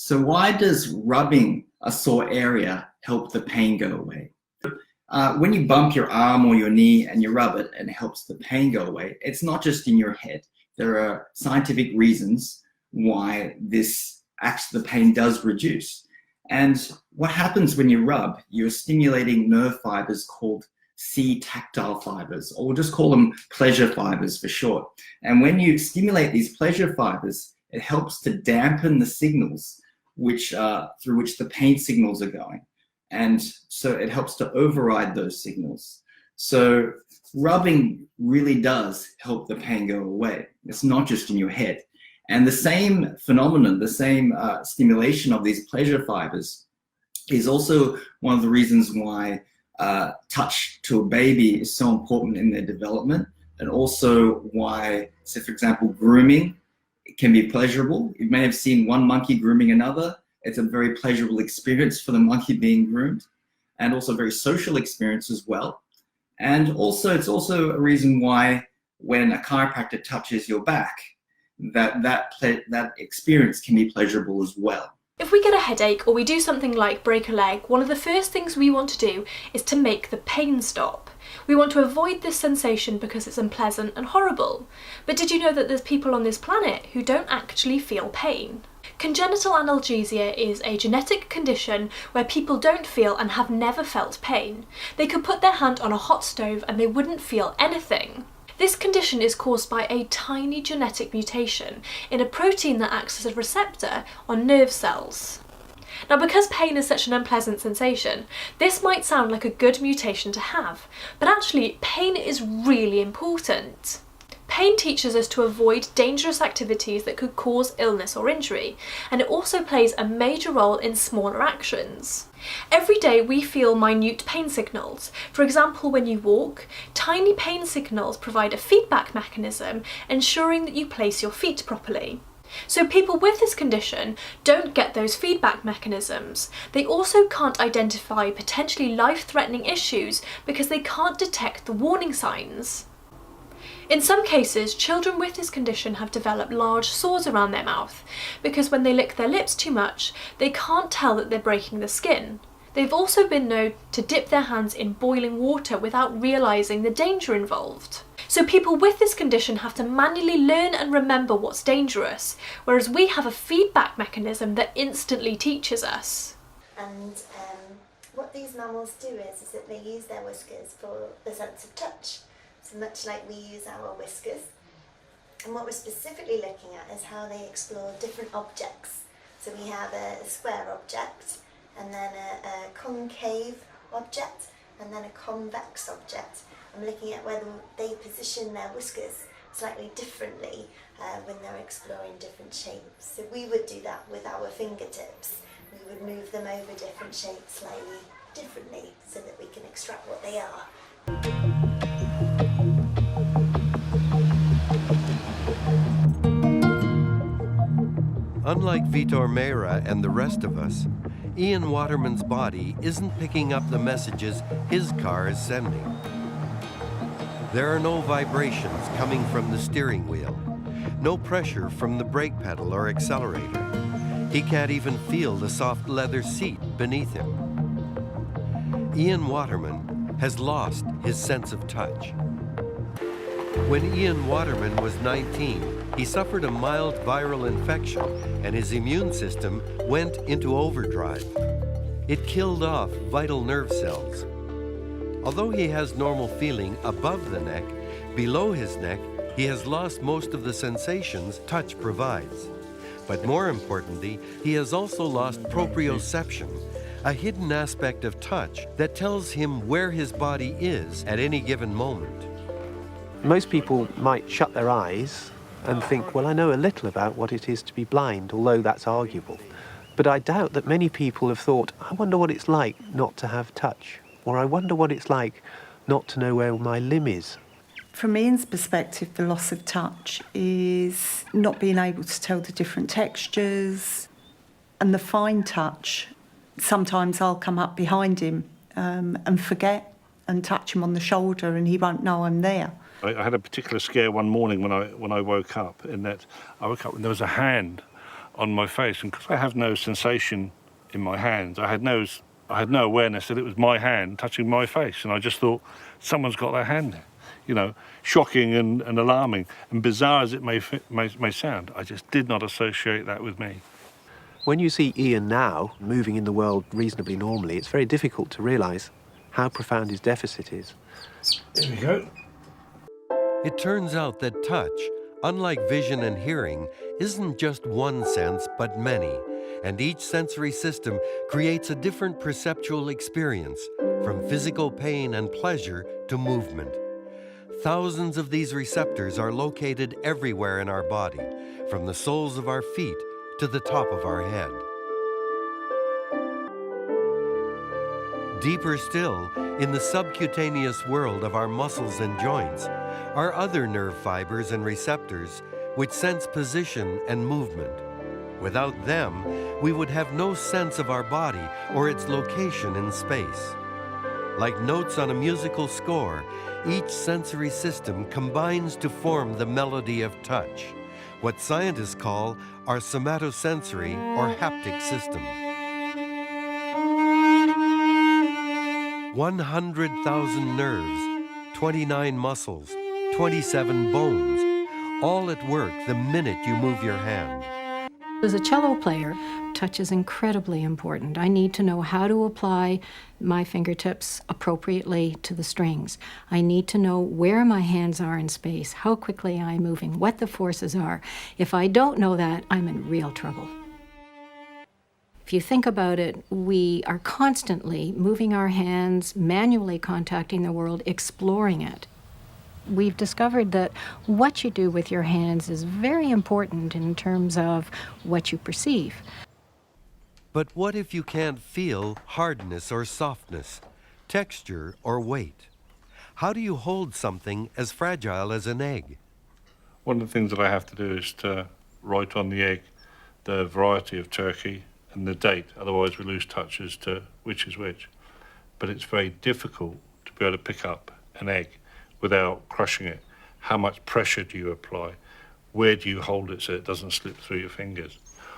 So why does rubbing a sore area help the pain go away? When you bump your arm or your knee and you rub it and it helps the pain go away, it's not just in your head. There are scientific reasons why the pain does reduce. And what happens when you rub, you're stimulating nerve fibers called C-tactile fibers, or we'll just call them pleasure fibers for short. And when you stimulate these pleasure fibers, it helps to dampen the signals through which the pain signals are going. And so it helps to override those signals. So rubbing really does help the pain go away. It's not just in your head. And the same phenomenon, the same stimulation of these pleasure fibers is also one of the reasons why touch to a baby is so important in their development, and also why, say for example, grooming can be pleasurable. You may have seen one monkey grooming another. It's a very pleasurable experience for the monkey being groomed, and also a very social experience as well. And also, it's also a reason why when a chiropractor touches your back, that experience can be pleasurable as well. If we get a headache or we do something like break a leg, one of the first things we want to do is to make the pain stop. We want to avoid this sensation because it's unpleasant and horrible. But did you know that there's people on this planet who don't actually feel pain? Congenital analgesia is a genetic condition where people don't feel and have never felt pain. They could put their hand on a hot stove and they wouldn't feel anything. This condition is caused by a tiny genetic mutation in a protein that acts as a receptor on nerve cells. Now, because pain is such an unpleasant sensation, this might sound like a good mutation to have, but actually pain is really important. Pain teaches us to avoid dangerous activities that could cause illness or injury, and it also plays a major role in smaller actions. Every day we feel minute pain signals. For example, when you walk, tiny pain signals provide a feedback mechanism ensuring that you place your feet properly. So people with this condition don't get those feedback mechanisms. They also can't identify potentially life-threatening issues because they can't detect the warning signs. In some cases, children with this condition have developed large sores around their mouth because when they lick their lips too much, they can't tell that they're breaking the skin. They've also been known to dip their hands in boiling water without realising the danger involved. So people with this condition have to manually learn and remember what's dangerous, whereas we have a feedback mechanism that instantly teaches us. And what these mammals do is that they use their whiskers for the sense of touch. So much like we use our whiskers. And what we're specifically looking at is how they explore different objects. So we have a square object, and then a concave object, and then a convex object. I'm looking at whether they position their whiskers slightly differently when they're exploring different shapes. So we would do that with our fingertips. We would move them over different shapes slightly differently so that we can extract what they are. Unlike Vitor Meira and the rest of us, Ian Waterman's body isn't picking up the messages his car is sending. There are no vibrations coming from the steering wheel, no pressure from the brake pedal or accelerator. He can't even feel the soft leather seat beneath him. Ian Waterman has lost his sense of touch. When Ian Waterman was 19, he suffered a mild viral infection and his immune system went into overdrive. It killed off vital nerve cells. Although he has normal feeling above the neck, below his neck, he has lost most of the sensations touch provides. But more importantly, he has also lost proprioception, a hidden aspect of touch that tells him where his body is at any given moment. Most people might shut their eyes and think, well, I know a little about what it is to be blind, although that's arguable. But I doubt that many people have thought, I wonder what it's like not to have touch, or I wonder what it's like not to know where my limb is. From Ian's perspective, the loss of touch is not being able to tell the different textures and the fine touch. Sometimes I'll come up behind him and forget and touch him on the shoulder and he won't know I'm there. I had a particular scare one morning when I woke up, in that I woke up and there was a hand on my face. And because I have no sensation in my hands, I had no awareness that it was my hand touching my face. And I just thought, someone's got their hand there. You know, shocking and alarming and bizarre as it may sound, I just did not associate that with me. When you see Ian now moving in the world reasonably normally, it's very difficult to realise how profound his deficit is. There we go. It turns out that touch, unlike vision and hearing, isn't just one sense but many, and each sensory system creates a different perceptual experience, from physical pain and pleasure to movement. Thousands of these receptors are located everywhere in our body, from the soles of our feet to the top of our head. Deeper still, in the subcutaneous world of our muscles and joints, are other nerve fibers and receptors which sense position and movement. Without them, we would have no sense of our body or its location in space. Like notes on a musical score, each sensory system combines to form the melody of touch, what scientists call our somatosensory or haptic system. 100,000 nerves, 29 muscles, 27 bones, all at work the minute you move your hand. As a cello player, touch is incredibly important. I need to know how to apply my fingertips appropriately to the strings. I need to know where my hands are in space, how quickly I'm moving, what the forces are. If I don't know that, I'm in real trouble. If you think about it, we are constantly moving our hands, manually contacting the world, exploring it. We've discovered that what you do with your hands is very important in terms of what you perceive. But what if you can't feel hardness or softness, texture or weight? How do you hold something as fragile as an egg? One of the things that I have to do is to write on the egg the variety of turkey and the date, otherwise we lose touch as to which is which. But it's very difficult to be able to pick up an egg without crushing it. How much pressure do you apply? Where do you hold it so it doesn't slip through your fingers?